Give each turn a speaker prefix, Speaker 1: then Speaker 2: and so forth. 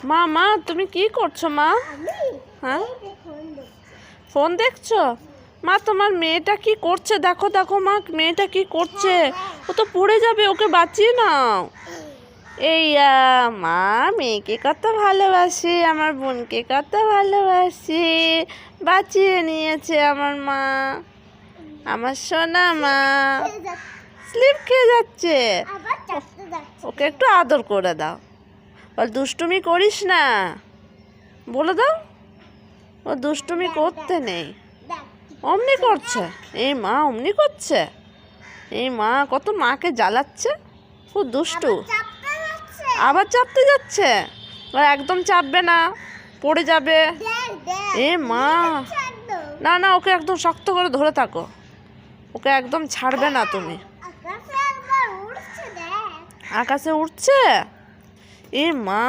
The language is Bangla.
Speaker 1: মা মা তুমি কি করছো মা? হ্যাঁ, ফোন দেখছো? মা তোমার মেয়েটা কি করছে দেখো দেখো মা, মেয়েটা কি করছে? ও তো পড়ে যাবে, ওকে বাঁচিয়ে নাও। এই মা মেয়েকে কত ভালোবাসে, আমার বোনকে কত ভালোবাসে, বাঁচিয়ে নিয়েছে আমার মা, আমার সোনা মা। স্লিপ খেয়ে যাচ্ছে, ওকে একটু আদর করে দাও। বল দুষ্টুমি করিস না, বলে দাও। ও দুষ্টুমি করতে নেই, অমনি করছে। এই মা অমনি করছে, এই মা কত মাকে জ্বালাচ্ছে, খুব দুষ্টু। আবার চাপতে যাচ্ছে, ও একদম চাপবে না, পড়ে যাবে। এ মা, না না, ওকে একদম শক্ত করে ধরে থাকো, ওকে একদম ছাড়বে না তুমি। আকাশে উঠছে, এ মা।